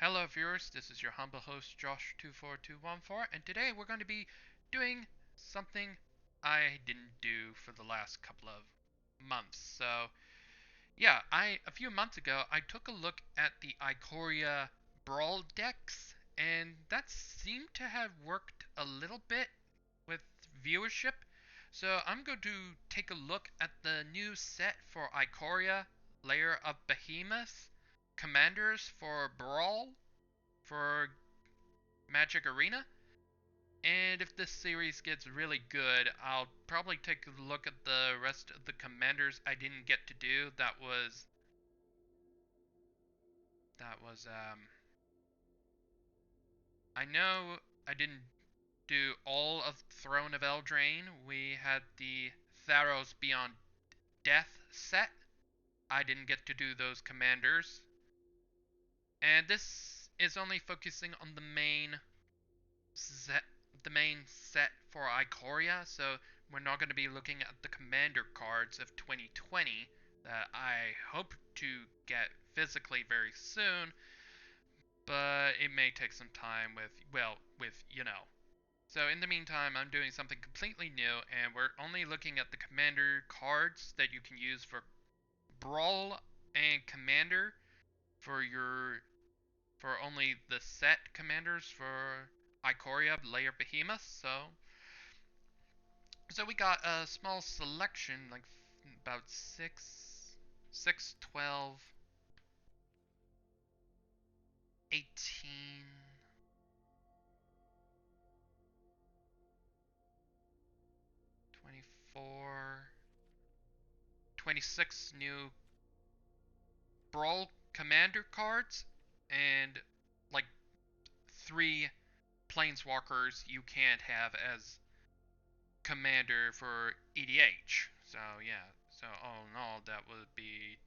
Hello viewers, this is your humble host Josh24214, and today we're going to be doing something I didn't do for the last couple of months. So, yeah, a few months ago I took a look at the Ikoria Brawl decks, and that seemed to have worked a little bit with viewership. So, I'm going to take a look at the new set for Ikoria, Lair of Behemoths, commanders for Brawl for Magic Arena. And if this series gets really good, I'll probably take a look at the rest of the commanders I didn't get to do. That was I know I didn't do all of Throne of Eldraine. We had the Tharos Beyond Death set. I didn't get to do those commanders. And this is only focusing on set the main set for Ikoria, so we're not going to be looking at the commander cards of 2020 that I hope to get physically very soon, but it may take some time with. So in the meantime, I'm doing something completely new, and we're only looking at the commander cards that you can use for Brawl and Commander for your for only the set commanders for Ikoria Lair Behemoths. So we got a small selection, like about 6, 12, 18, 24, 26 new Brawl Commander cards, and like 3 Planeswalkers you can't have as Commander for EDH. So yeah, so all in all, that would be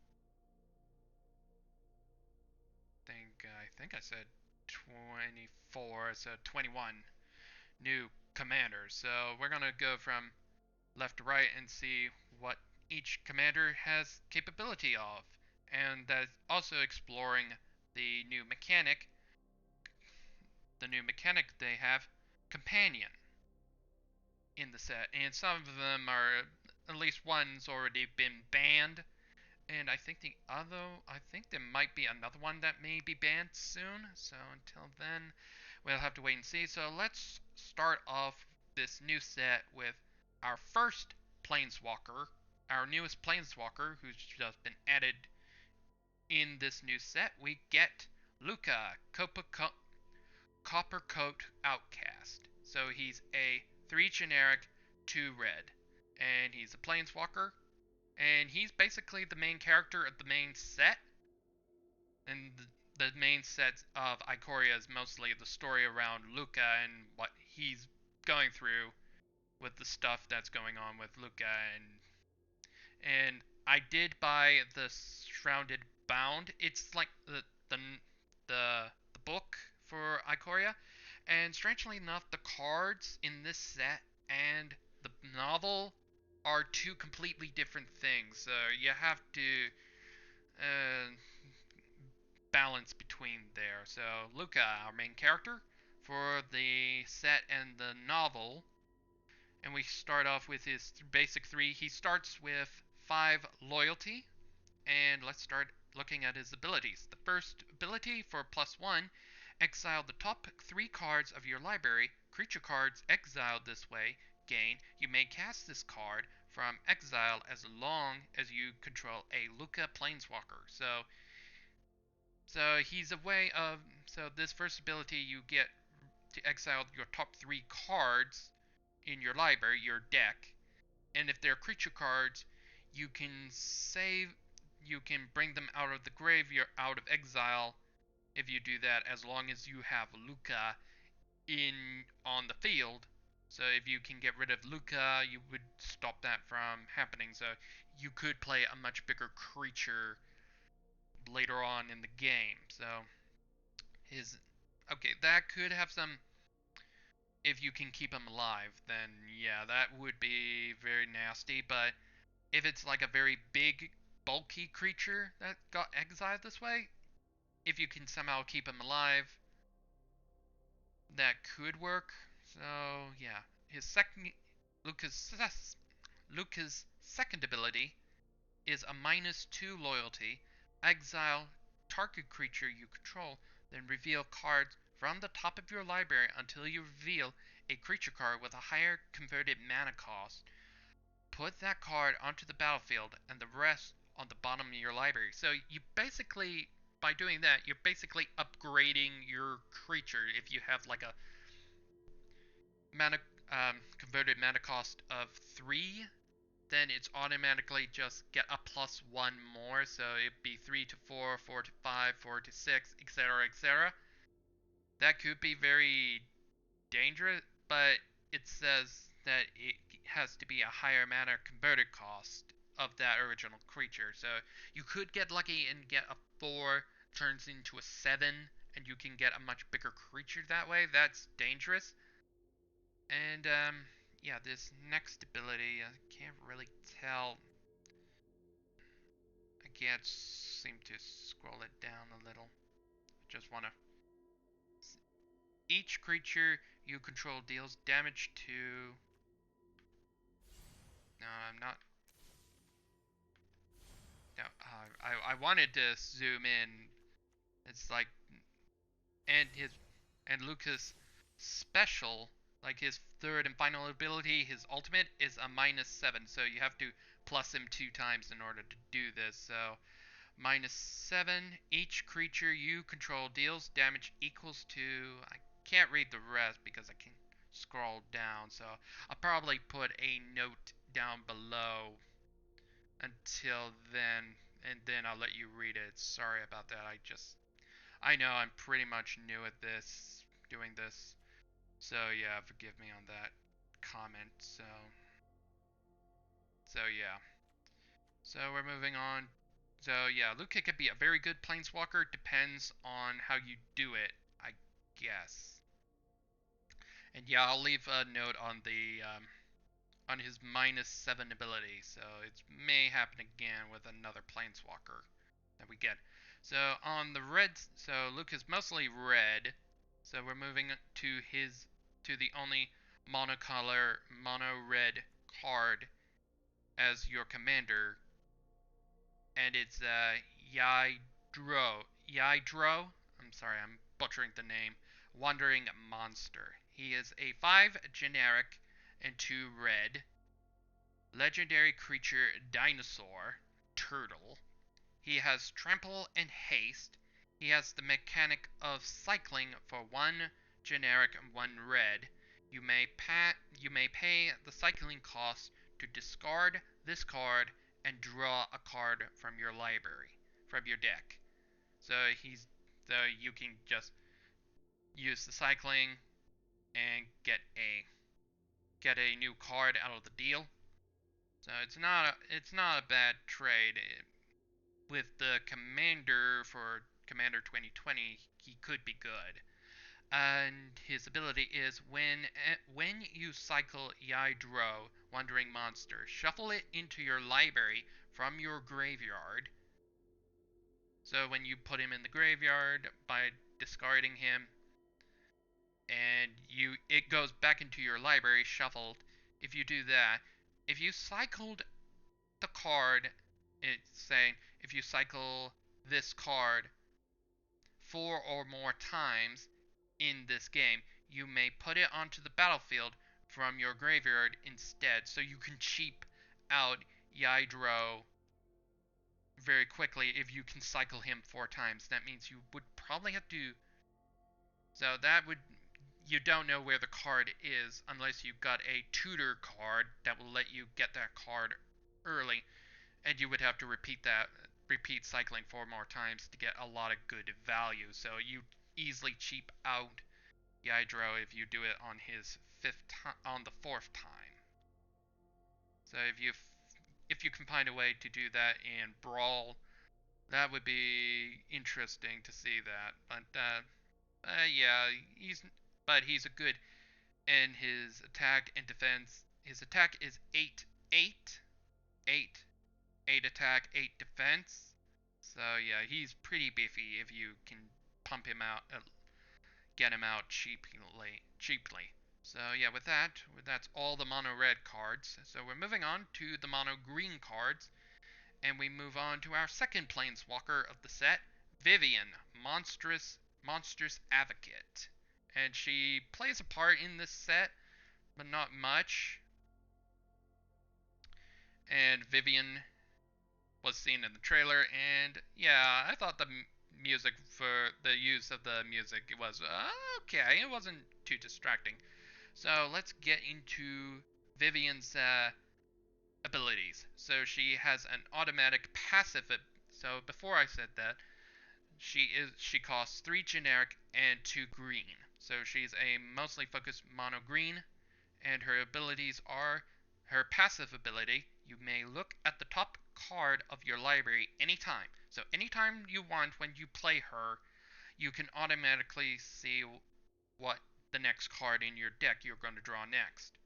I think I said 24, so 21 new commanders. So we're gonna go from left to right and see what each commander has capability of, and that's also exploring the new mechanic. The new mechanic they have, companion, in the set, and some of them are at least one's already been banned, and I think there might be another one that may be banned soon. So until then, we'll have to wait and see. So let's start off this new set with our first Planeswalker, our newest Planeswalker, who's just been added in this new set. We get Luca, Coppercoat Outcast. So he's a 3 generic, 2 red, and he's a Planeswalker, and he's basically the main character of the main set. And the main set of Ikoria is mostly the story around Luca and what he's going through with the stuff that's going on with Luca. And I did buy the Shrouded Bound. It's like the book for Ikoria, and strangely enough, the cards in this set and the novel are two completely different things. So you have to uh, balance between there. So Luca, our main character, for the set and the novel, and we start off with his basic 3. He starts with 5 loyalty, and let's start looking at his abilities. The first ability for +1, exile the top 3 cards of your library. Creature cards exiled this way gain. You may cast this card from exile as long as you control a Luca Planeswalker. So he's a way of, so this first ability you get to exile your top 3 cards in your library, your deck, and if they're creature cards, you can bring them out of the graveyard, out of exile, if you do that, as long as you have Luca in on the field. So if you can get rid of Luca, you would stop that from happening. So you could play a much bigger creature later on in the game. So his okay, that could have some, if you can keep him alive, then yeah, that would be very nasty. But if it's like a very big, bulky creature that got exiled this way, if you can somehow keep him alive, that could work. So yeah, his second Lucas Lucas' second ability is a -2 loyalty. Exile target creature you control, then reveal cards from the top of your library until you reveal a creature card with a higher converted mana cost. Put that card onto the battlefield and the rest on the bottom of your library. So you basically, by doing that, you're basically upgrading your creature. If you have like a mana converted mana cost of 3, then it's automatically just get a +1 more. So it'd be 3 to 4, 4 to 5, 4 to 6, etc., etc. That could be very dangerous, but it says that it has to be a higher mana converted cost of that original creature. So you could get lucky and get a 4 turns into a 7, and you can get a much bigger creature that way. That's dangerous. And yeah, this next ability, I can't really tell. I can't seem to scroll it down a little. I just want to. Each creature you control deals damage to. No, I'm not. No, I wanted to zoom in. It's like, and his, and Lucas' special, like his third and final ability, his ultimate is a -7. So you have to plus him 2 times in order to do this. So -7. Each creature you control deals damage equals to. I can't read the rest because I can scroll down. So I'll probably put a note down below until then, and then I'll let you read it. Sorry about that. I know I'm pretty much new at this, doing this. So yeah, forgive me on that comment. So yeah. So we're moving on. So yeah, Luca could be a very good planeswalker. Depends on how you do it, I guess. And yeah, I'll leave a note on the on his -7 ability. So it may happen again with another planeswalker that we get. So on the red, so Luke is mostly red. So we're moving to the only monocolor mono red card as your commander, and it's Yidro. I'm sorry, I'm butchering the name. Wandering Monster. He is a 5 generic and 2 red legendary creature dinosaur turtle. He has trample and haste. He has the mechanic of cycling for 1 generic and 1 red. You may pay the cycling cost to discard this card and draw a card from your library, from your deck. So you can just use the cycling and get a new card out of the deal. So it's not a bad trade. With the commander for Commander 2020, he could be good. And his ability is when you cycle Yidro, Wandering Monster, shuffle it into your library from your graveyard. So when you put him in the graveyard by discarding him, and it goes back into your library shuffled. If you do that, if you cycled the card, it's saying if you cycle this card 4 or more times in this game, you may put it onto the battlefield from your graveyard instead, so you can cheap out Yidro very quickly if you can cycle him 4 times. That means you would probably have to. So that would. You don't know where the card is unless you've got a tutor card that will let you get that card early, and you would have to repeat cycling 4 more times to get a lot of good value. So you easily cheap out Yidro if you do it on his on the 4th time. So if you can find a way to do that in Brawl, that would be interesting to see that. But yeah, he's a good, and his attack and defense. His attack is 8, 8, 8, 8 attack, 8 defense. So yeah, he's pretty beefy if you can pump him out, get him out cheaply. So yeah, with that, that's all the mono red cards. So we're moving on to the mono green cards, and we move on to our second planeswalker of the set, Vivian, monstrous advocate. And she plays a part in this set, but not much. And Vivian was seen in the trailer, and yeah, I thought the music for the use of the music was okay. It wasn't too distracting. So let's get into Vivian's abilities. So she has an automatic passive. So before I said that, she costs 3 generic and 2 green. So she's a mostly focused mono green, and her abilities are her passive ability. You may look at the top card of your library anytime. So anytime you want when you play her, you can automatically see what the next card in your deck you're going to draw next.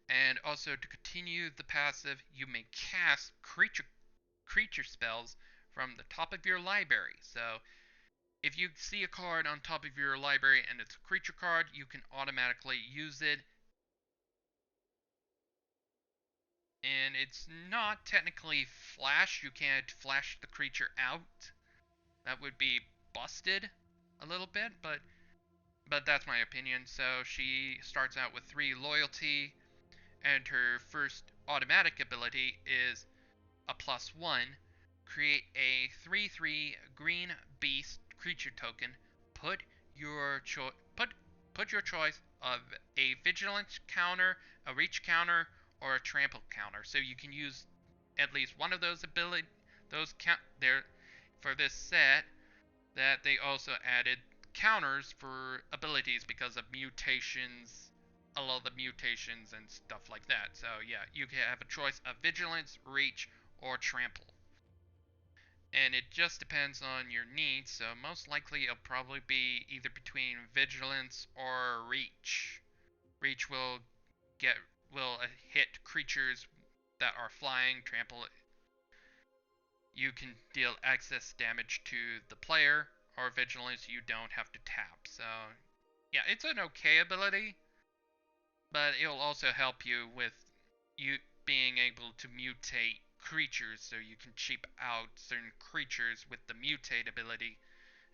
And also to continue the passive, you may cast creature spells from the top of your library. So if you see a card on top of your library and it's a creature card, you can automatically use it. And it's not technically flash. You can't flash the creature out. That would be busted a little bit, but that's my opinion. So she starts out with 3 loyalty, and her first automatic ability is a +1. Create a 3/3 green beast creature token. Put your put your choice of a vigilance counter, a reach counter, or a trample counter. So you can use at least one of those there for this set. That they also added counters for abilities because of mutations, a lot of the mutations and stuff like that. So yeah, you can have a choice of vigilance, reach, or trample. And it just depends on your needs, so most likely it'll probably be either between vigilance or reach. Reach get will hit creatures that are flying. Trample, you can deal excess damage to the player, or vigilance you don't have to tap. So yeah, it's an okay ability, but it'll also help you with you being able to mutate creatures, so you can cheap out certain creatures with the mutate ability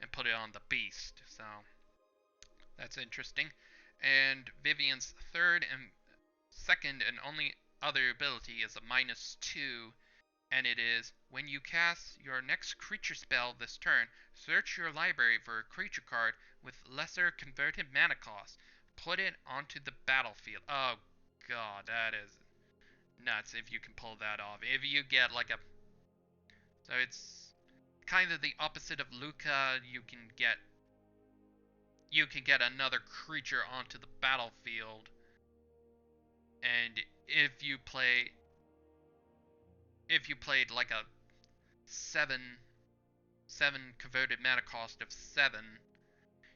and put it on the beast. So that's interesting. And Vivian's second and only other ability is a -2, and it is when you cast your next creature spell this turn, search your library for a creature card with lesser converted mana cost. Put it onto the battlefield. Oh god, that is nuts if you can pull that off. If you get like a... So it's kind of the opposite of Luca. You can get another creature onto the battlefield, and if you played like a 7 converted mana cost of 7,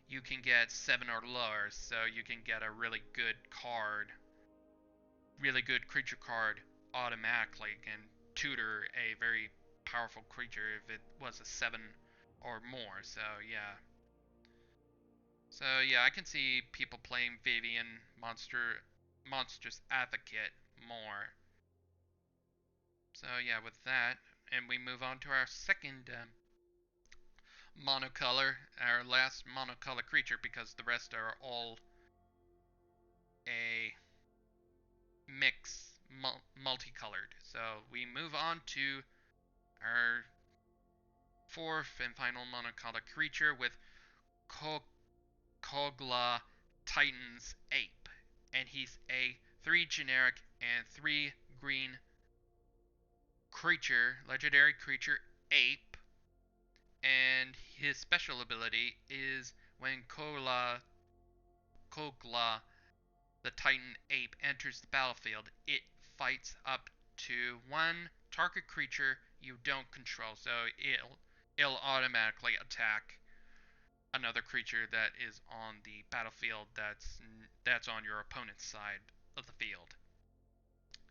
you can get 7 or lower, so you can get a really good creature card automatically, and tutor a very powerful creature if it was a 7 or more. So yeah, I can see people playing Vivian Monstrous Advocate more. So yeah, with that, and we move on to our second monocolor, our last monocolor creature, because the rest are all a multicolored. So we move on to our fourth and final monocolor creature with Kogla Titan's Ape. And he's a 3 generic and 3 green legendary creature, Ape. And his special ability is when Kogla the Titan Ape enters the battlefield, it fights up to 1 target creature you don't control. So it'll automatically attack another creature that is on the battlefield that's on your opponent's side of the field.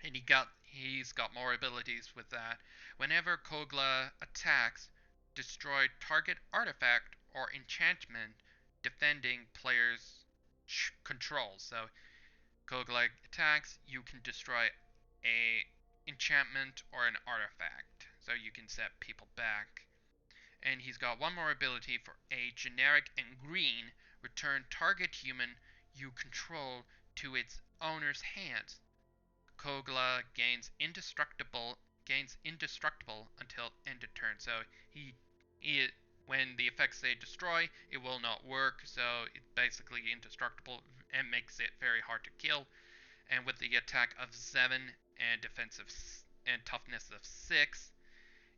and he's got more abilities with that. Whenever Kogla attacks, destroy target artifact or enchantment defending player's control. So Kogla attacks, you can destroy a enchantment or an artifact, so you can set people back. And he's got one more ability for a generic and green. Return target human you control to its owner's hands. Kogla gains indestructible until end of turn. So he when the effects say destroy, it will not work. So it's basically indestructible and makes it very hard to kill. And with the attack of 7 and defensive and toughness of 6,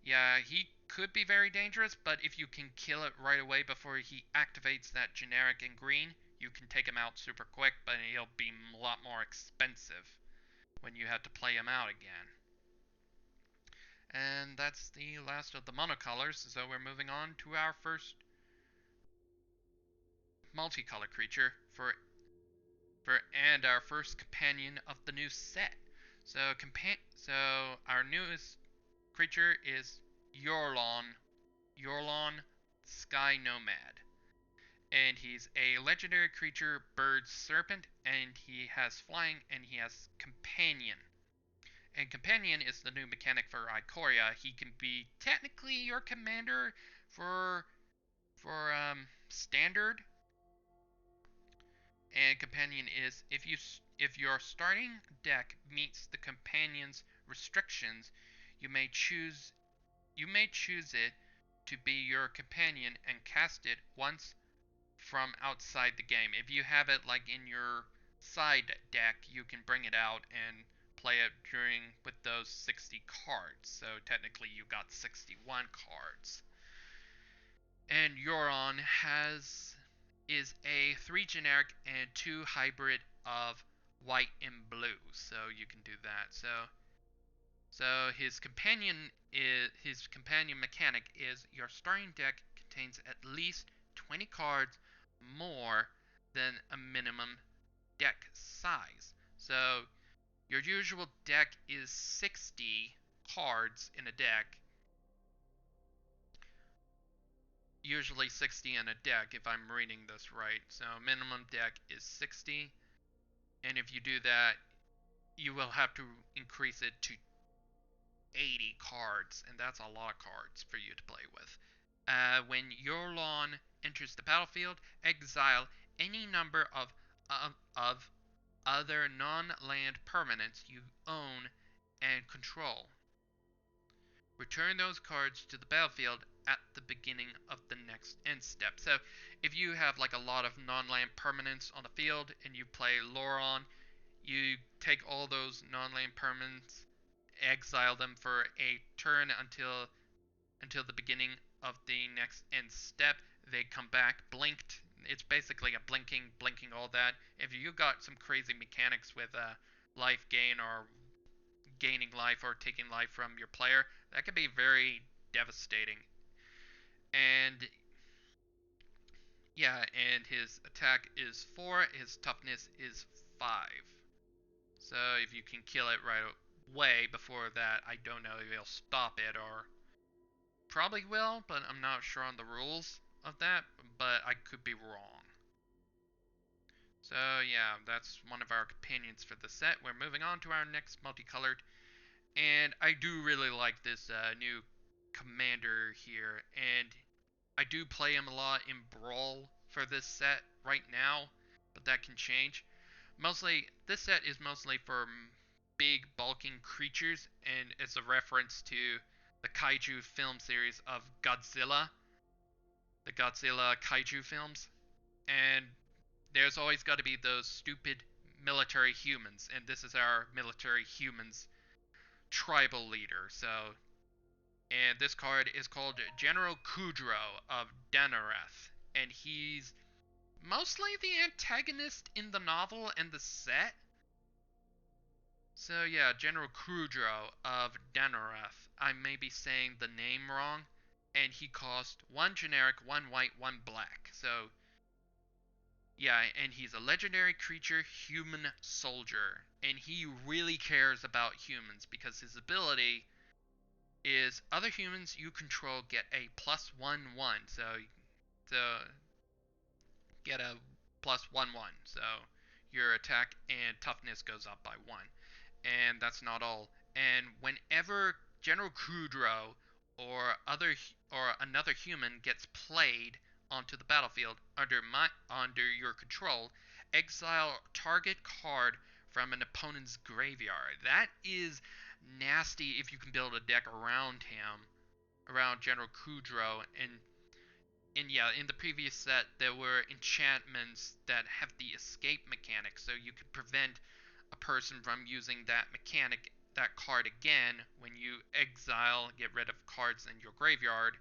yeah, he could be very dangerous, but if you can kill it right away before he activates that generic in green, you can take him out super quick, but he'll be a lot more expensive when you have to play him out again. And that's the last of the monocolors, so we're moving on to our first multicolor creature and our first companion of the new set. So our newest creature is Yorlon Sky Nomad. And he's a legendary creature, bird serpent, and he has flying and he has companion. And companion is the new mechanic for Ikoria. He can be technically your commander for standard. And companion is if your starting deck meets the companion's restrictions, you may choose it to be your companion and cast it once from outside the game. If you have it like in your side deck, you can bring it out and play it with those 60 cards. So technically you got 61 cards. And Euron is a 3 generic and 2 hybrid of white and blue. So you can do that. So his companion mechanic is your starting deck contains at least 20 cards more than a minimum deck size. So your usual deck is 60 cards in a deck. Usually 60 in a deck if I'm reading this right. So minimum deck is 60. And if you do that, you will have to increase it to 80 cards, and that's a lot of cards for you to play with. When your lawn enters the battlefield, exile any number of other non-land permanents you own and control. Return those cards to the battlefield at the beginning of the next end step. So if you have like a lot of non-land permanents on the field and you play Loron, you take all those non-land permanents, exile them for a turn until the beginning of the next end step. They come back blinked. It's basically a blinking all that. If you got some crazy mechanics with life gain or gaining life or taking life from your player, that could be very devastating. And yeah, and his attack is 4, his toughness is 5. So if you can kill it right away before that, I don't know if he'll stop it or probably will, but I'm not sure on the rules of that, but I could be wrong. So yeah, that's one of our companions for the set. We're moving on to our next multicolored, and I do really like this new commander here, and I do play him a lot in Brawl for this set right now, but that can change. This set is mostly for big bulking creatures, and it's a reference to the kaiju film series of Godzilla, the Godzilla kaiju films. And there's always got to be those stupid military humans, and this is our military humans tribal leader. And this card is called General Kudrow of Daenerys, and he's mostly the antagonist in the novel and the set. So yeah, General Kudrow of Daenerys. I may be saying the name wrong, and he cost 1 generic, 1 white, 1 black. So Yeah, and he's a legendary creature, human soldier, and he really cares about humans because his ability is other humans you control get a +1/1. So get a +1/1. So your attack and toughness goes up by 1. And that's not all. And whenever General Kudrow or another human gets played onto the battlefield under your control, exile target card from an opponent's graveyard. That is nasty if you can build a deck around him, around General Kudrow. And yeah, in the previous set there were enchantments that have the escape mechanic, so you could prevent a person from using that mechanic, that card again when you exile, get rid of cards in your graveyard,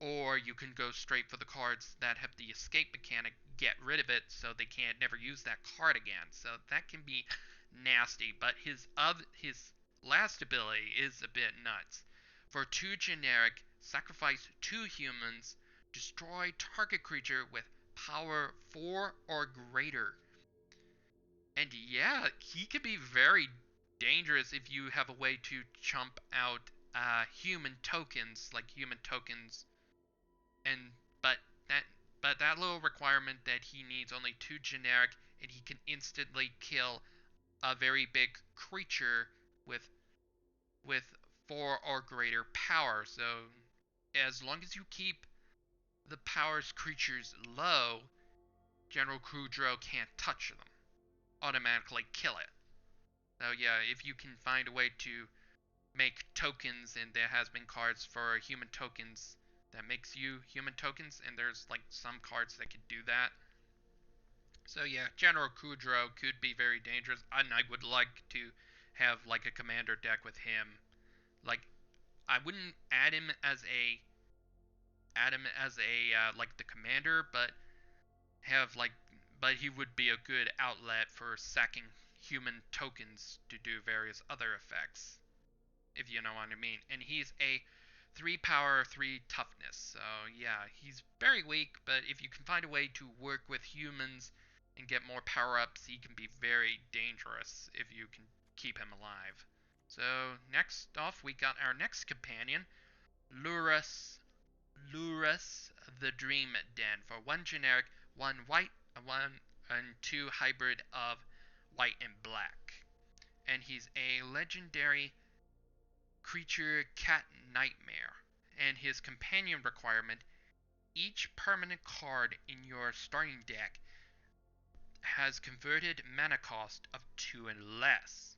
or you can go straight for the cards that have the escape mechanic, get rid of it so they can't never use that card again. So that can be nasty, but his last ability is a bit nuts. For 2 generic, sacrifice 2 humans, destroy target creature with power 4 or greater. And yeah, he can be very dangerous if you have a way to chump out human tokens, like human tokens. And but that but that little requirement that he needs only 2 generic and he can instantly kill a very big creature with with 4 or greater power. So as long as you keep the powers creatures low, General Kudrow can't touch them. Automatically kill it. So yeah, if you can find a way to make tokens, and there has been cards for human tokens that makes you human tokens, and there's like some cards that could do that. So yeah, General Kudrow could be very dangerous, and I would like to have like a commander deck with him. Like I wouldn't add him as a like the commander, but have like but he would be a good outlet for sacking human tokens to do various other effects, if you know what I mean. And he's a 3 power, 3 toughness. So yeah, he's very weak, but if you can find a way to work with humans and get more power-ups, he can be very dangerous if you can keep him alive. So next off, we got our next companion, Lurrus the Dream Den, for 1 generic, 1 white, 1 and 2 hybrid of white and black. And he's a legendary creature cat nightmare. And his companion requirement, each permanent card in your starting deck has converted mana cost of 2 and less.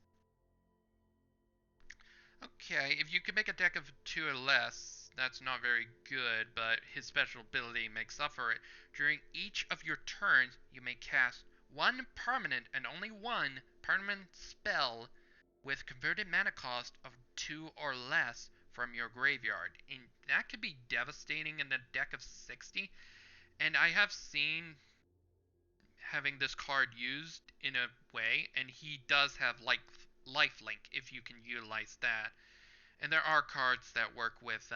Okay, if you can make a deck of 2 or less, that's not very good, but his special ability makes up for it. During each of your turns, you may cast 1 permanent and only 1 permanent spell with converted mana cost of 2 or less from your graveyard. And that could be devastating in a deck of 60. And I have seen having this card used in a way, and he does have like lifelink if you can utilize that. And there are cards that work with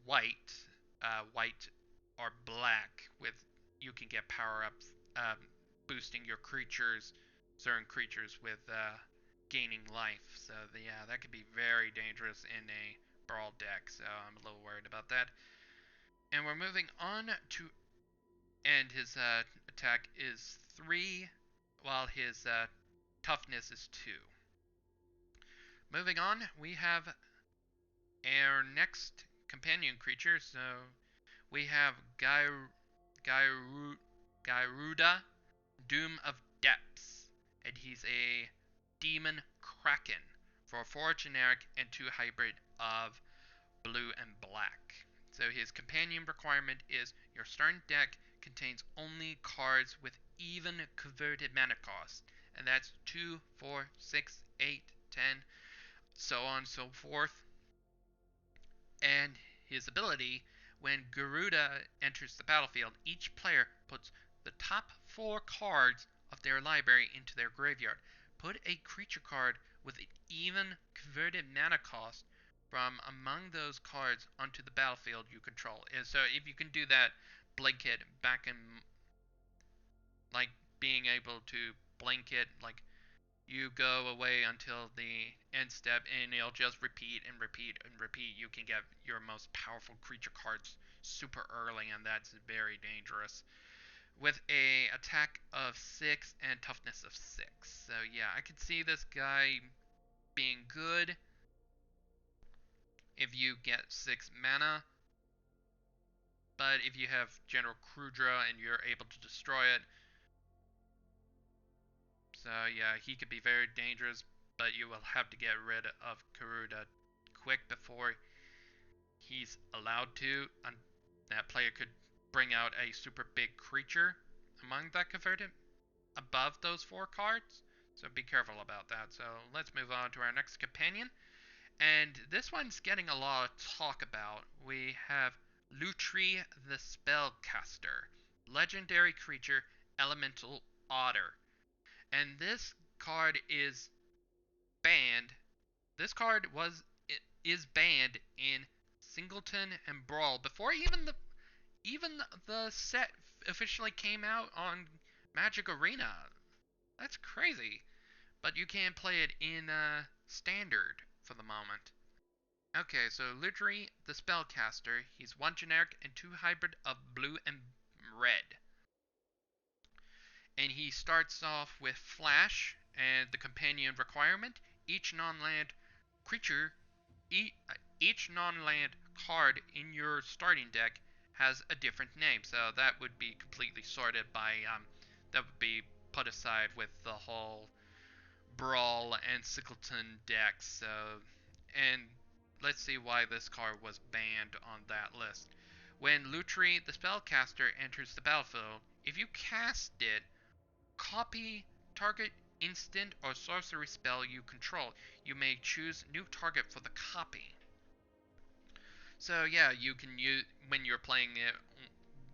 white or black. With you can get power ups, boosting your certain creatures with gaining life. So yeah, that could be very dangerous in a brawl deck. So I'm a little worried about that. And we're moving on to, and his attack is 3, while his toughness is 2. Moving on, we have our next companion creature. So we have Garuda, Doom of Depths, and he's a demon Kraken for 4 generic and 2 hybrid of blue and black. So his companion requirement is your starting deck contains only cards with even converted mana cost, and that's 2, 4, 6, 8, 10, so on and so forth. And his ability, when Garuda enters the battlefield, each player puts the top 4 cards of their library into their graveyard. Put a creature card with an even converted mana cost from among those cards onto the battlefield you control. And so if you can do that, Blanket back in like being able to blink it, like you go away until the end step and it'll just repeat and repeat and repeat. You can get your most powerful creature cards super early, and that's very dangerous. With a attack of 6 and toughness of 6. So yeah, I could see this guy being good if you get 6 mana, but if you have General Kudrow and you're able to destroy it, so yeah, he could be very dangerous, but you will have to get rid of Karuda quick before he's allowed to, and that player could bring out a super big creature among that converted above those 4 cards. So be careful about that. So let's move on to our next companion. And this one's getting a lot of talk about. We have Lutri the Spellcaster, legendary creature, elemental otter. And this card is banned. This card is banned in Singleton and Brawl before even the set officially came out on Magic Arena. That's crazy. But you can play it in Standard for the moment. Okay, so Ludri, the Spellcaster, he's 1 generic and 2 hybrid of blue and red. And he starts off with Flash and the companion requirement. Each non-land creature, each non-land card in your starting deck has a different name. So that would be completely sorted by, that would be put aside with the whole Brawl and Sickleton decks. So, and let's see why this card was banned on that list. When Lutri, the Spellcaster, enters the battlefield, if you cast it, copy target instant or sorcery spell you control. You may choose new target for the copy. So yeah, you can use when you're playing it.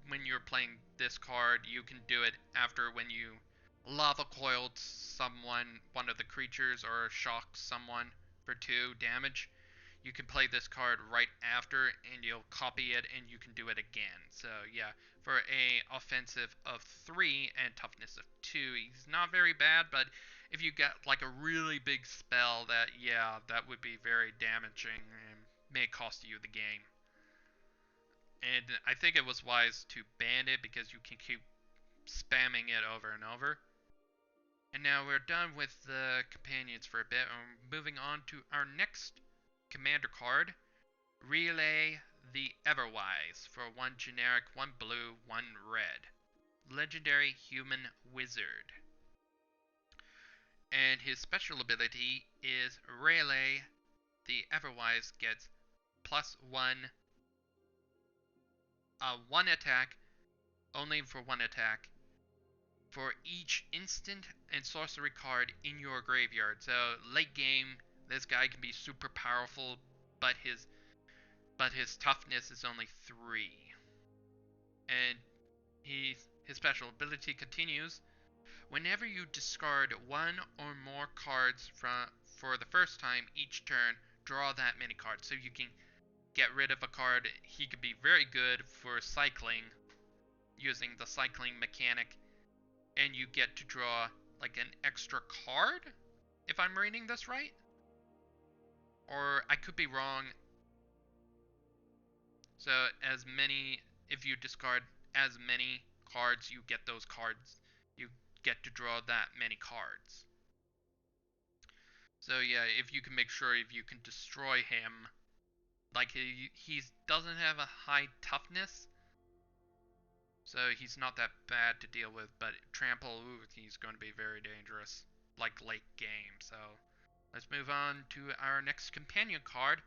When you're playing this card, you can do it after when you lava coiled someone, one of the creatures, or shock someone for 2 damage. You can play this card right after and you'll copy it and you can do it again. So yeah, for a offensive of 3 and toughness of 2, he's not very bad, but if you get like a really big spell, that would be very damaging and may cost you the game. And I think it was wise to ban it because you can keep spamming it over and over. And now we're done with the companions for a bit, and we're moving on to our next commander card, Relay the Everwise, for 1 generic, 1 blue, 1 red. Legendary Human Wizard. And his special ability is Relay the Everwise gets +1, 1 attack, only for 1 attack, for each instant and sorcery card in your graveyard. So late game, this guy can be super powerful, but his toughness is only 3. And his special ability continues. Whenever you discard 1 or more cards for the first time each turn, draw that many cards. So you can get rid of a card. He could be very good for cycling, using the cycling mechanic, and you get to draw like an extra card, if I'm reading this right. Or I could be wrong. So if you discard as many cards, you get those cards. You get to draw that many cards. So yeah, if you can make sure if you can destroy him, like he doesn't have a high toughness, so he's not that bad to deal with, but trample, he's going to be very dangerous, like late game. So let's move on to our next companion card,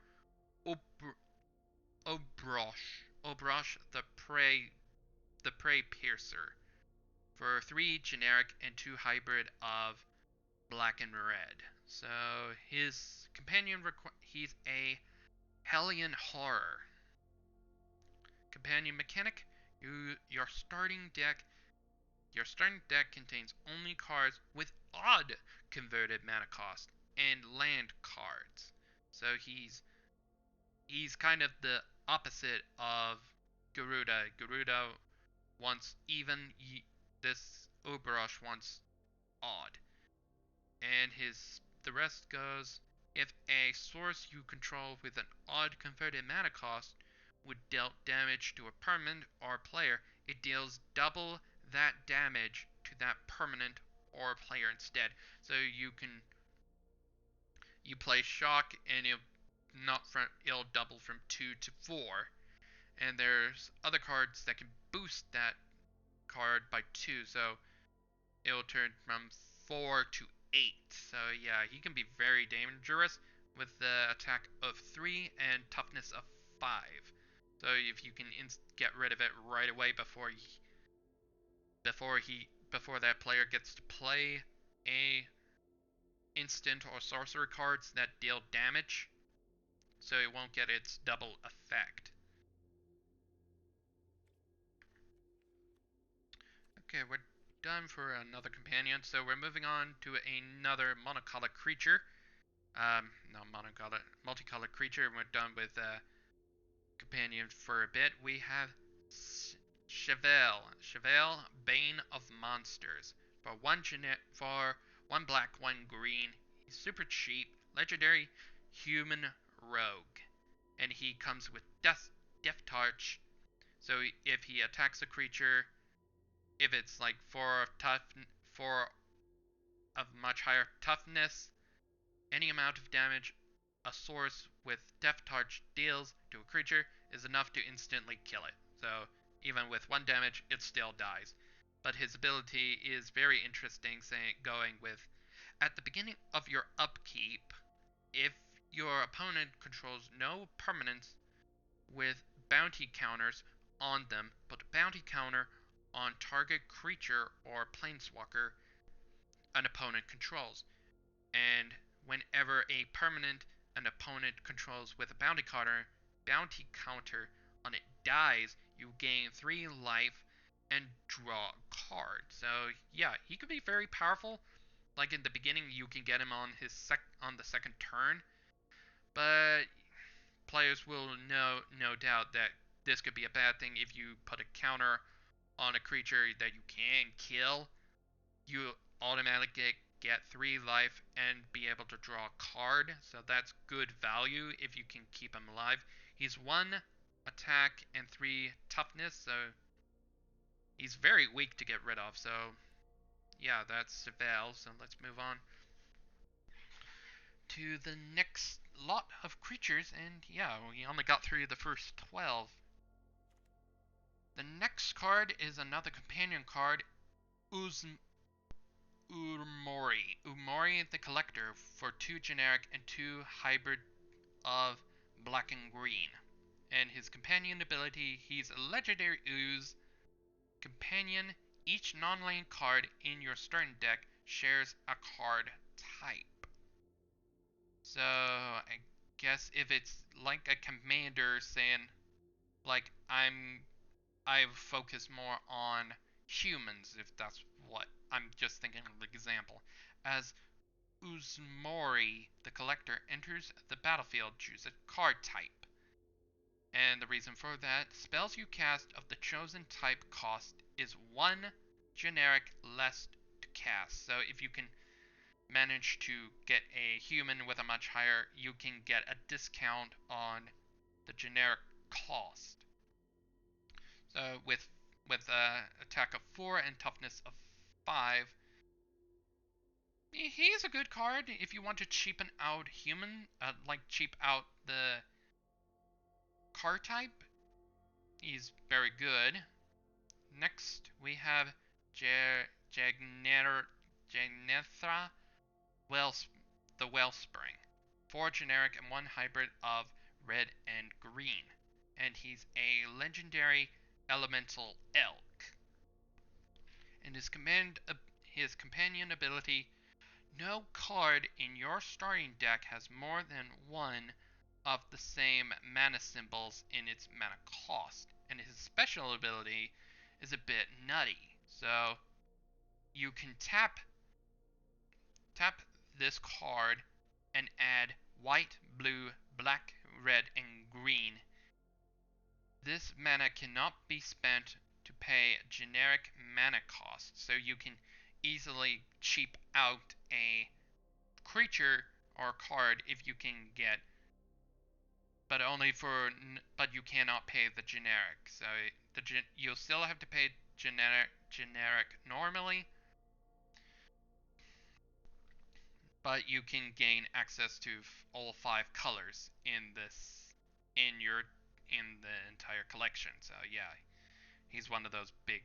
Obrosh. Obrosh, the Prey Piercer, for 3 generic and 2 hybrid of black and red. So his companion, he's a Hellion Horror. Companion mechanic, your starting deck contains only cards with odd converted mana cost and land cards. So he's kind of the opposite of Garuda. Garuda wants even. this Ubrush wants odd. And the rest goes, if a source you control with an odd converted mana cost would dealt damage to a permanent or player, it deals double that damage to that permanent or player instead. So you play Shock and it'll double from 2 to 4. And there's other cards that can boost that card by 2, so it'll turn from 4 to 8. So yeah, he can be very dangerous with the attack of 3 and toughness of 5. So if you can get rid of it right away before that player gets to play a instant or sorcery cards that deal damage, so it won't get its double effect. Okay, we're done for another companion, so we're moving on to another monocolored creature. Not monocolored, multicolored creature. We're done with companion for a bit. We have Chevelle. Chevelle, Bane of Monsters. For one black, one green. He's super cheap, legendary human rogue, and he comes with Death Touch. So if he attacks a creature, if it's like 4 of much higher toughness, any amount of damage a source with Death Touch deals to a creature is enough to instantly kill it. So even with 1 damage, it still dies. But his ability is very interesting, going with, at the beginning of your upkeep, if your opponent controls no permanents with bounty counters on them, put a bounty counter on target creature or planeswalker an opponent controls. And whenever a permanent an opponent controls with a bounty counter on it dies, you gain 3 life and draw a card. So yeah, he could be very powerful. Like in the beginning, you can get him on on the second turn, but players will no doubt that this could be a bad thing if you put a counter on a creature that you can kill. You automatically get 3 life and be able to draw a card, so that's good value if you can keep him alive. He's 1 attack and 3 toughness, so he's very weak to get rid of. So yeah, that's Chevelle. So let's move on to the next lot of creatures, and yeah, we only got through the first 12. The next card is another companion card, Umori the Collector, for 2 generic and 2 hybrid of black and green. And his companion ability, he's a legendary ooze companion. Each non-land card in your starting deck shares a card type. So I guess if it's like a commander saying, like, I focus more on humans, if that's what I'm just thinking of the example. As Uzumori, the Collector, enters the battlefield, choose a card type. And the reason for that, spells you cast of the chosen type cost is 1 generic less to cast. So if you can manage to get a human with a much higher, you can get a discount on the generic cost. So with attack of 4 and toughness of 5, he's a good card if you want to cheapen out human, like cheap out the card type. He's very good. Next, we have Jagnethra, the Wellspring. 4 generic and 1 hybrid of red and green. And he's a legendary elemental elk. And his companion ability, no card in your starting deck has more than 1 of the same mana symbols in its mana cost. And his special ability is a bit nutty. So you can tap this card and add white, blue, black, red, and green. This mana cannot be spent to pay generic mana cost, so you can easily cheap out a creature or card if you can get, but only for, but you cannot pay the generic. So you'll still have to pay generic normally, but you can gain access to all 5 colors in the entire collection. So yeah, he's one of those big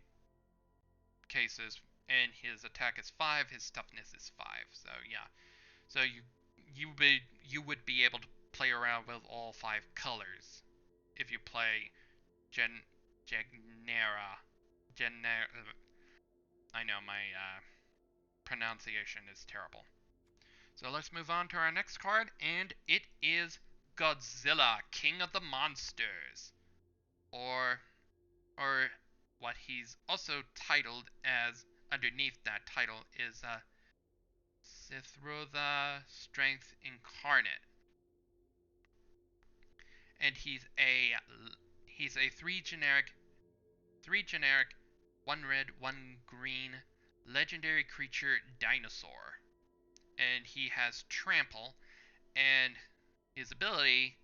cases, and his attack is 5, his toughness is 5. So yeah, so you would be able to play around with all 5 colors if you play Genera. I know my pronunciation is terrible. So let's move on to our next card, and it is Godzilla, King of the Monsters, or or what he's also titled as underneath that title is Sithroda, Strength Incarnate, and he's a three generic, 1 red, 1 green legendary creature dinosaur, and he has trample, and his ability,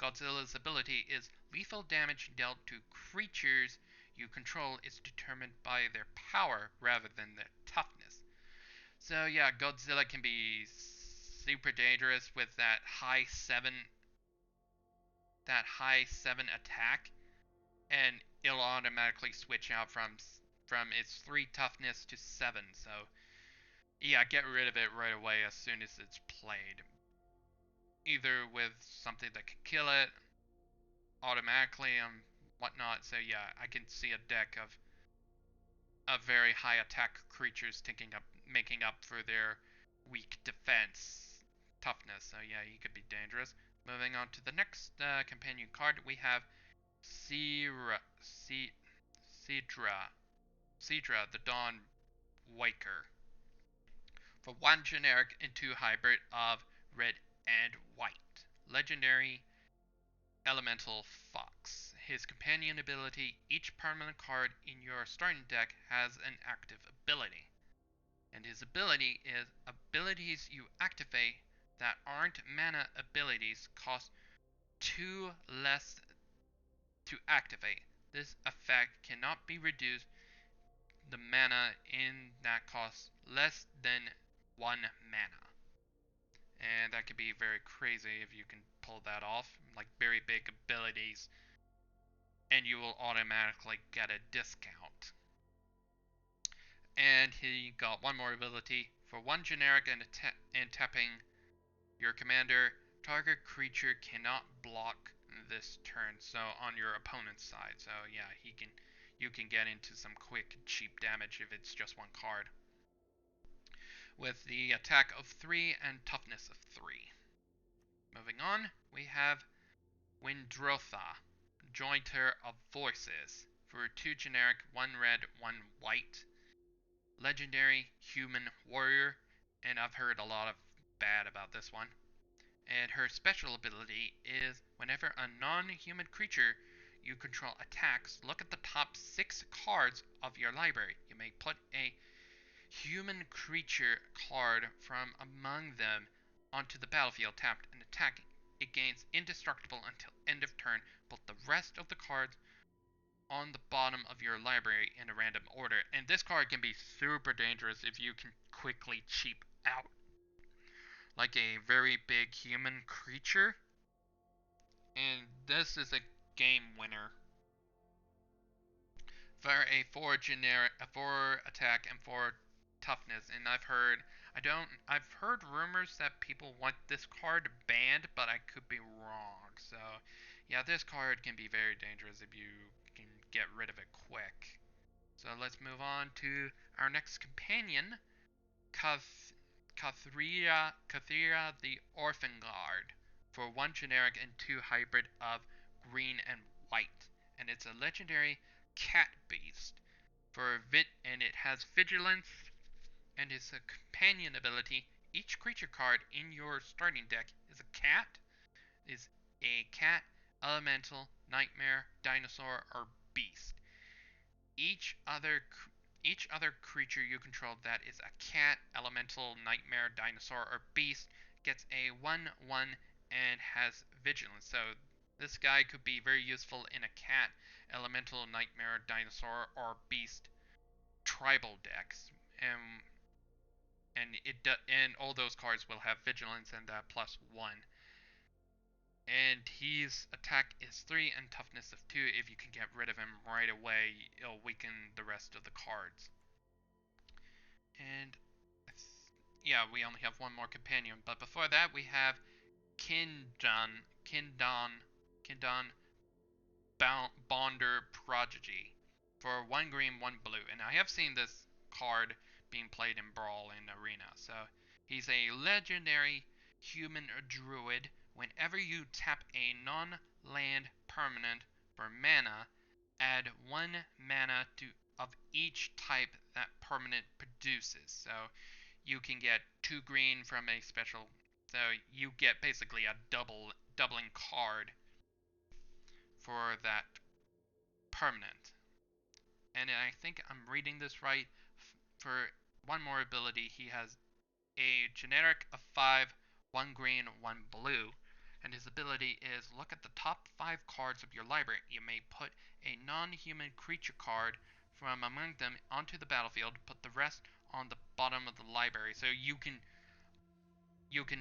Godzilla's ability, is lethal damage dealt to creatures you control is determined by their power rather than their toughness. So yeah, Godzilla can be super dangerous with that high 7 attack, and it'll automatically switch out from its 3 toughness to 7. So yeah, get rid of it right away as soon as it's played. Either with something that can kill it automatically and whatnot. So yeah, I can see a deck of very high attack creatures making up for their weak defense toughness. So yeah, he could be dangerous. Moving on to the next companion card, we have Cedra, the Dawn Waker. For 1 generic and 2 hybrid of red and white. Legendary Elemental Fox. His companion ability, each permanent card in your starting deck has an active ability. And his ability is abilities you activate that aren't mana abilities cost 2 less to activate. This effect cannot be reduced the mana in that costs less than 1 mana. And that could be very crazy if you can pull that off, like very big abilities, and you will automatically get a discount. And he got 1 more ability. For 1 generic and tapping your commander, target creature cannot block this turn, so on your opponent's side. So yeah, you can get into some quick cheap damage if it's just 1 card. With the attack of 3 and toughness of 3. Moving on, we have Windrotha, Jointer of Voices, for 2 generic, 1 red, 1 white, legendary human warrior, and I've heard a lot of bad about this one. And her special ability is whenever a non-human creature you control attacks, look at the top 6 cards of your library. You may put a human creature card from among them onto the battlefield tapped and attacking. It gains indestructible until end of turn. Put the rest of the cards on the bottom of your library in a random order. And this card can be super dangerous if you can quickly cheap out like a very big human creature. And this is a game winner for a 4 attack and 4 toughness. And I've heard rumors that people want this card banned, but I could be wrong. So yeah, this card can be very dangerous if you can get rid of it quick. So let's move on to our next companion, Kathira the Orphan Guard, for 1 generic and 2 hybrid of green and white. And it's a legendary cat beast and it has vigilance, and it's a companion ability. Each creature card in your starting deck is a cat, elemental, nightmare, dinosaur, or beast. Each other each other creature you control that is a cat, elemental, nightmare, dinosaur, or beast gets a 1/1 and has vigilance. So this guy could be very useful in a cat, elemental, nightmare, dinosaur, or beast tribal decks. And all those cards will have vigilance and that +1. And his attack is 3 and toughness of 2. If you can get rid of him right away, it'll weaken the rest of the cards. And yeah, we only have one more companion, but before that we have Kindon Bonder Prodigy for 1 green, 1 blue. And I have seen this card being played in Brawl in Arena. So he's a legendary human druid. Whenever you tap a non-land permanent for mana, add 1 mana of each type that permanent produces. So you can get 2 green from a special. So you get basically a doubling card for that permanent. And I think I'm reading this right. For one more ability, he has a generic of 5, 1 green, 1 blue. And his ability is look at the top 5 cards of your library. You may put a non-human creature card from among them onto the battlefield, put the rest on the bottom of the library. So you can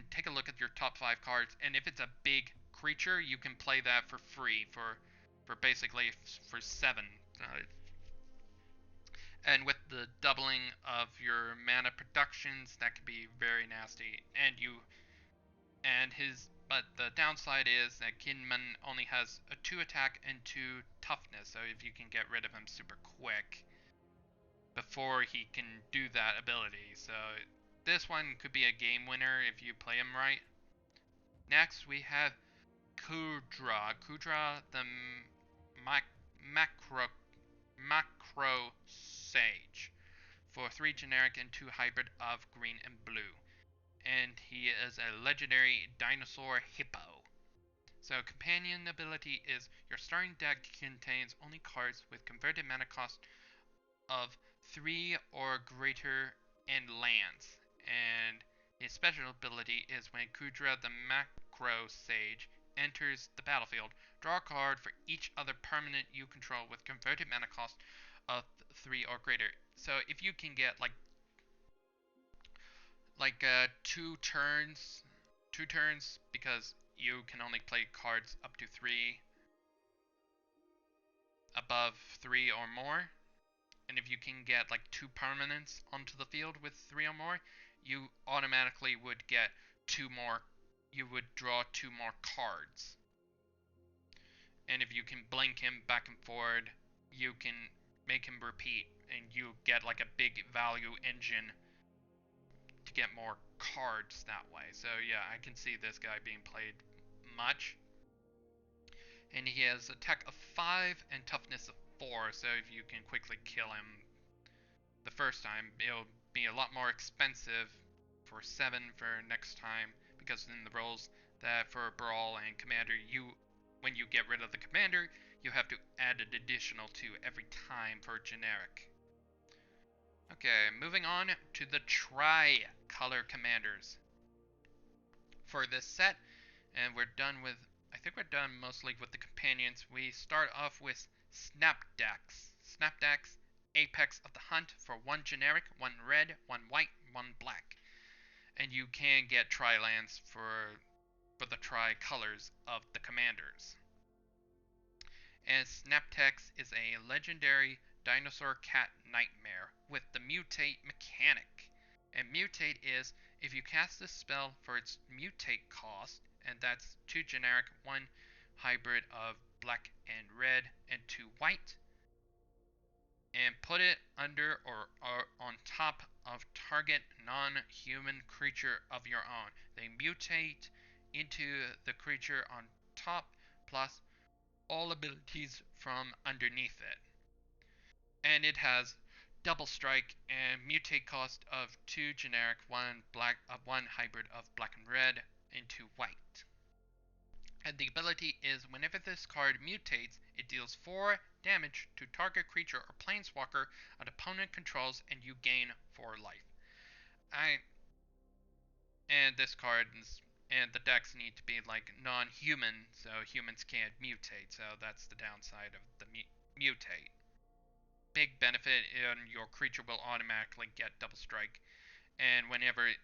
take a look at your top 5 cards, and if it's a big creature, you can play that for free for basically for 7. And with the doubling of your mana productions, that could be very nasty. But the downside is that Kinman only has a 2 attack and 2 toughness, so if you can get rid of him super quick before he can do that ability. So this one could be a game winner if you play him right. Next we have Kudra the macro sage for 3 generic and 2 hybrid of green and blue. And he is a legendary dinosaur hippo. So companion ability is your starting deck contains only cards with converted mana cost of 3 or greater and lands. And his special ability is when Kudra the Macro Sage enters the battlefield, draw a card for each other permanent you control with converted mana cost of 3 or greater. So if you can get like 2 turns because you can only play cards up to 3 above 3 or more. And if you can get like 2 permanents onto the field with 3 or more, you automatically would get 2 more. You would draw 2 more cards. And if you can blink him back and forward, you can make him repeat, and you get like a big value engine to get more cards that way. So yeah, I can see this guy being played much. And he has attack of 5 and toughness of 4, so if you can quickly kill him the first time, it'll be a lot more expensive for 7 for next time, because in the roles that for Brawl and Commander, when you get rid of the Commander, you have to add an additional 2 every time for generic. Okay, moving on to the Tri-Color Commanders. For this set, and I think we're done mostly with the companions. We start off with Snapdax. Snapdax, Apex of the Hunt for 1 generic, 1 red, 1 white, 1 black. And you can get tri-lands for the tri-colors of the commanders. And Snapdax is a legendary dinosaur cat nightmare with the mutate mechanic. And mutate is if you cast this spell for its mutate cost, and that's 2 generic, 1 hybrid of black and red, and 2 white, and put it under or on top of target non-human creature of your own. They mutate into the creature on top plus all abilities from underneath it. And it has double strike and mutate cost of 2 generic, 1 black, 1 hybrid of black and red, and 2 white. And the ability is whenever this card mutates, it deals 4 damage to target creature or planeswalker an opponent controls, and you gain 4 life. And this card and the decks need to be like non-human, so humans can't mutate. So that's the downside of the mutate. Big benefit in your creature will automatically get double strike, and whenever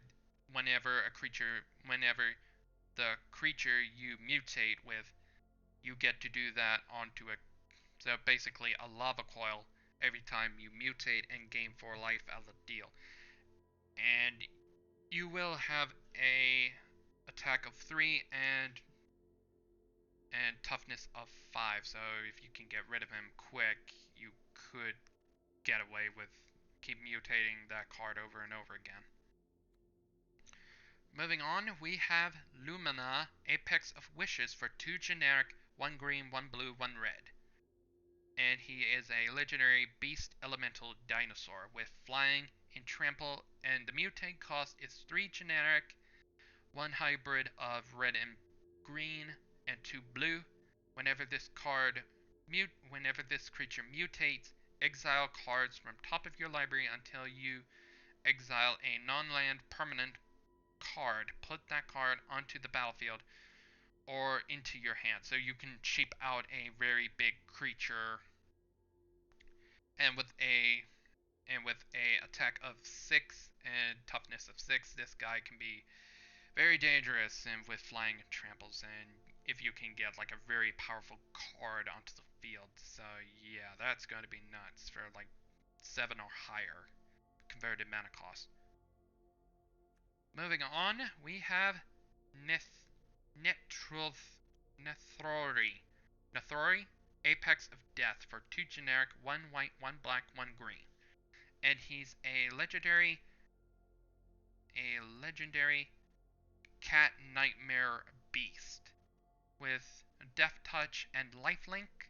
the creature you mutate with, you get to do that onto a, so basically a lava coil every time you mutate and gain 4 life as a deal. And you will have a attack of 3 and toughness of 5. So if you can get rid of him quick, you could get away with keep mutating that card over and over again. Moving on, we have Lumina, Apex of Wishes for 2 generic, 1 green, 1 blue, 1 red. And he is a legendary beast elemental dinosaur with flying and trample, and the mutate cost is 3 generic, 1 hybrid of red and green, and 2 blue. Whenever this creature mutates, exile cards from top of your library until you exile a non-land permanent card. Put that card onto the battlefield or into your hand, so you can cheap out a very big creature. And with a attack of 6 and toughness of 6, this guy can be very dangerous and with flying and tramples, and if you can get like a very powerful card onto the field. So yeah, that's going to be nuts for like 7 or higher converted mana cost. Moving on, we have Nethori, Apex of Death for 2 generic, 1 white, 1 black, 1 green. And he's a legendary cat nightmare beast with Death Touch and Lifelink.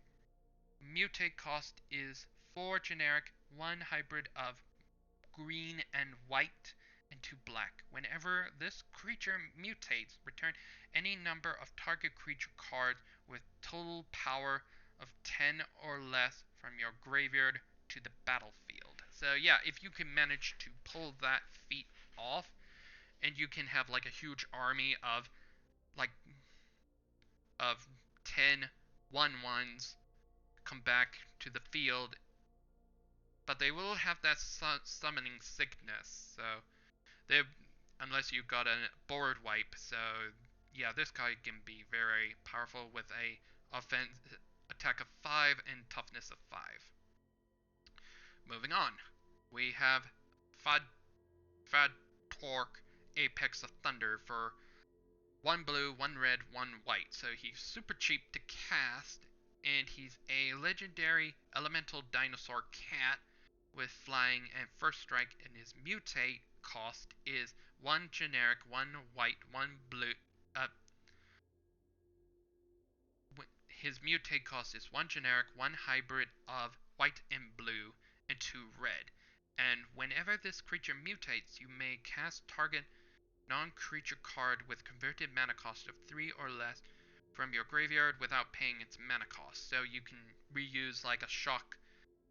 Mutate cost is 4 generic, 1 hybrid of green and white, and 2 black. Whenever this creature mutates, return any number of target creature cards with total power of 10 or less from your graveyard to the battlefield. So yeah, if you can manage to pull that feat off, and you can have like a huge army of like 10 1/1s come back to the field, but they will have that summoning sickness, so they, unless you got a board wipe. So yeah, this guy can be very powerful with a attack of 5 and toughness of 5. Moving on, we have Fad Torque, Apex of Thunder for 1 blue, 1 red, 1 white. So he's super cheap to cast, and he's a legendary elemental dinosaur cat with flying and first strike, and his mutate cost is 1 generic, 1 white, 1 blue. His mutate cost is 1 generic, 1 hybrid of white and blue, and 2 red. And whenever this creature mutates, you may cast target non-creature card with converted mana cost of 3 or less from your graveyard without paying its mana cost. So you can reuse like a shock,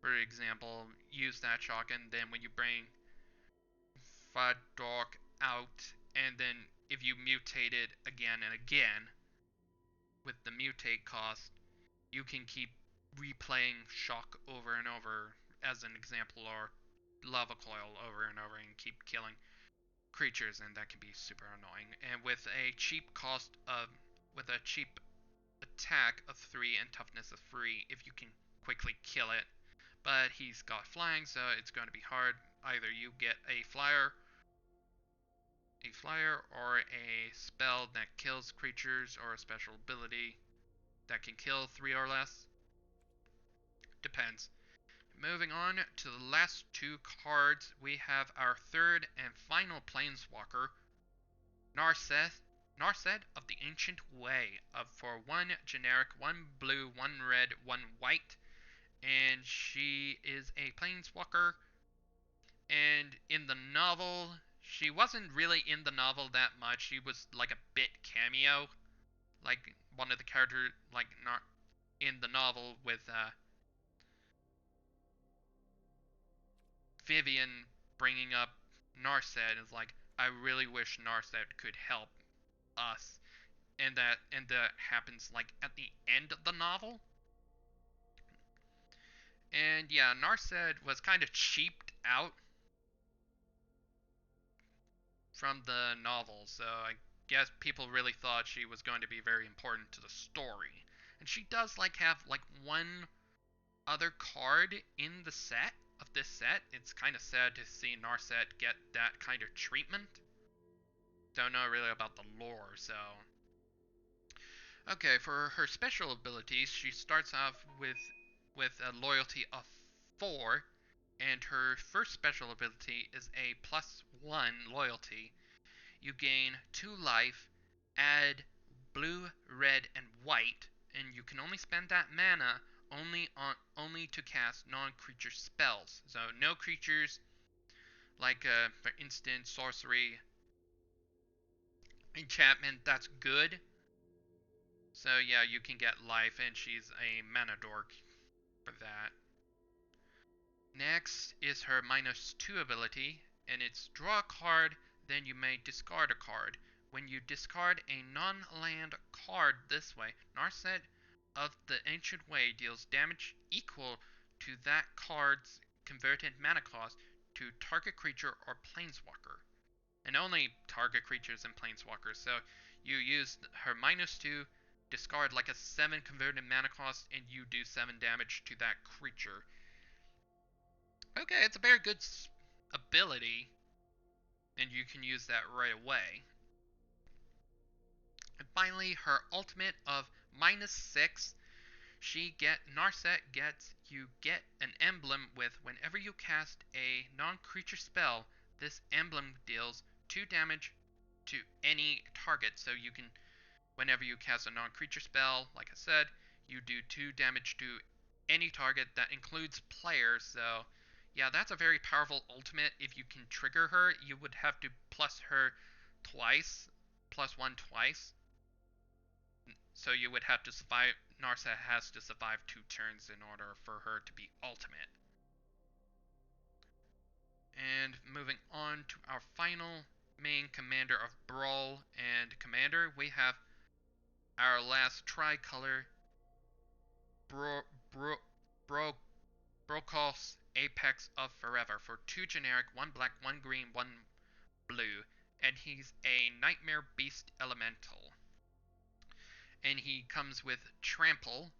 for example, use that shock, and then when you bring Fadork out, and then if you mutate it again and again with the mutate cost, you can keep replaying shock over and over as an example, or lava coil over and over, and keep killing creatures, and that can be super annoying. And with a cheap attack of 3 and toughness of 3, if you can quickly kill it. But he's got flying, so it's going to be hard. Either you get a flyer or a spell that kills creatures, or a special ability that can kill 3 or less. Depends. Moving on to the last 2 cards, we have our third and final Planeswalker, Narcis of the Ancient Way, for 1 generic, 1 blue, 1 red, 1 white. And she is a Planeswalker, and in the novel, she wasn't really in the novel that much. She was like a bit cameo, like one of the characters, like not in the novel with Vivian bringing up Narset is like, I really wish Narset could help us, and that happens like at the end of the novel. And yeah, Narset was kind of cheaped out from the novel, so I guess people really thought she was going to be very important to the story. And she does like have like one other card in the set of this set. It's kind of sad to see Narset get that kind of treatment. Don't know really about the lore, so. Okay, for her special abilities, she starts off with a loyalty of 4, and her first special ability is a +1 loyalty. You gain 2 life, add blue, red, and white, and you can only spend that mana only to cast non-creature spells. So no creatures like for instance sorcery, enchantment, that's good. So yeah, you can get life, and she's a mana dork for that. Next is her -2 ability, and it's draw a card, then you may discard a card. When you discard a non-land card this way, Narset of the Ancient Way deals damage equal to that card's converted mana cost to target creature or planeswalker. And only target creatures and planeswalkers. So you use her -2, discard like a 7 converted mana cost, and you do 7 damage to that creature. Okay, it's a very good ability, and you can use that right away. And finally, her ultimate of -6, Narset gets you get an emblem with whenever you cast a non-creature spell, this emblem deals 2 damage to any target. So you can, whenever you cast a non-creature spell, like I said, you do 2 damage to any target. That includes players, so yeah, that's a very powerful ultimate. If you can trigger her, you would have to plus her twice, +1 twice. So you would have to survive, Narset has to survive 2 turns in order for her to be ultimate. And moving on to our final main commander of Brawl and Commander, we have our last tricolor, Bro, Bro, Bro, Brokos Apex of Forever, for 2 generic, 1 black, 1 green, 1 blue. And he's a Nightmare Beast Elemental. And he comes with Trample,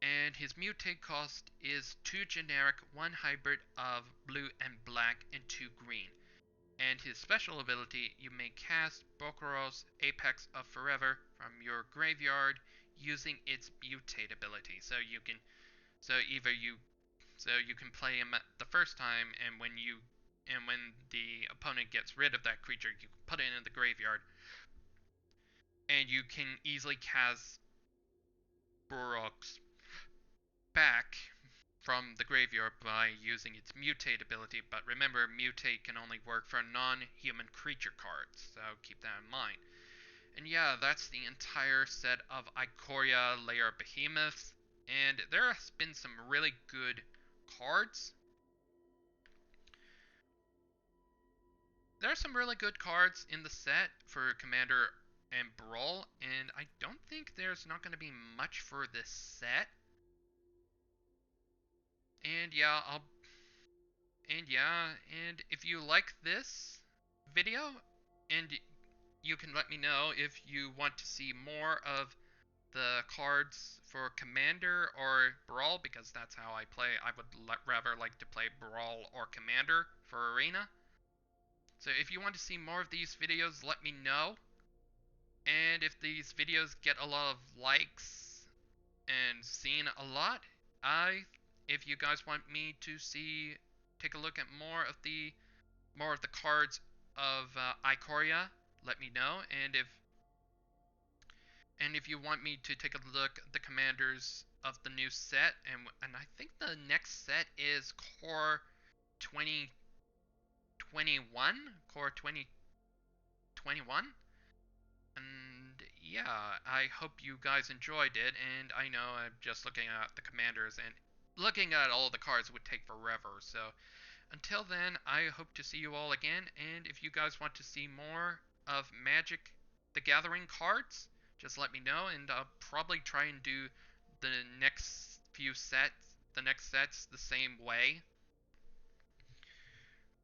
and his mutate cost is 2 generic, 1 hybrid of blue and black, and 2 green. And his special ability, you may cast Bokoros Apex of Forever from your graveyard using its mutate ability. So you can play him the first time, and when the opponent gets rid of that creature, you can put it in the graveyard, and you can easily cast Bokoros back from the graveyard by using its mutate ability, but remember, mutate can only work for non-human creature cards, so keep that in mind. And yeah, that's the entire set of Ikoria Lair of Behemoths, and there has been some really good cards. There are some really good cards in the set for Commander and Brawl, and I don't think there's not going to be much for this set. And yeah, and if you like this video, and you can let me know if you want to see more of the cards for Commander or Brawl, because that's how I play. I would rather like to play Brawl or Commander for Arena. So if you want to see more of these videos, let me know. And if these videos get a lot of likes and seen a lot, if you guys want me to take a look at more of the cards of Ikoria, let me know. And if you want me to take a look at the commanders of the new set, and I think the next set is Core 2021, Core 2021. And yeah, I hope you guys enjoyed it. And I know I'm just looking at the commanders, and looking at all the cards would take forever. So Until then, I hope to see you all again, and if you guys want to see more of Magic the Gathering cards, just let me know, and I'll probably try and do the next sets the same way,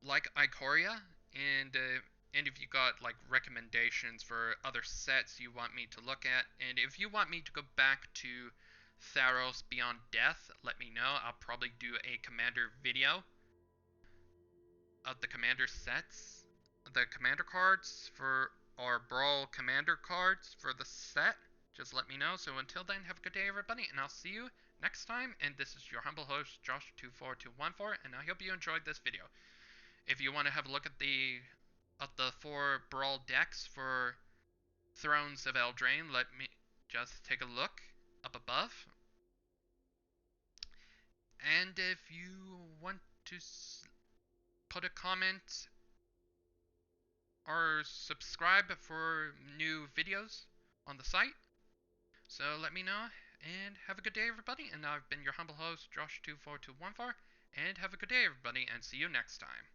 like Ikoria, and if you got like recommendations for other sets you want me to look at, and if you want me to go back to Theros Beyond Death, let me know. I'll probably do a commander video of the commander sets, the commander cards for our Brawl commander cards for the set. Just let me know. So until then, have a good day, everybody, and I'll see you next time. And this is your humble host, Josh24214, and I hope you enjoyed this video. If you want to have a look at the 4 Brawl decks for Thrones of Eldraine, let me just take a look up above. And if you want to put a comment or subscribe for new videos on the site, so let me know, and have a good day, everybody. And I've been your humble host, Josh24214, and have a good day, everybody, and see you next time.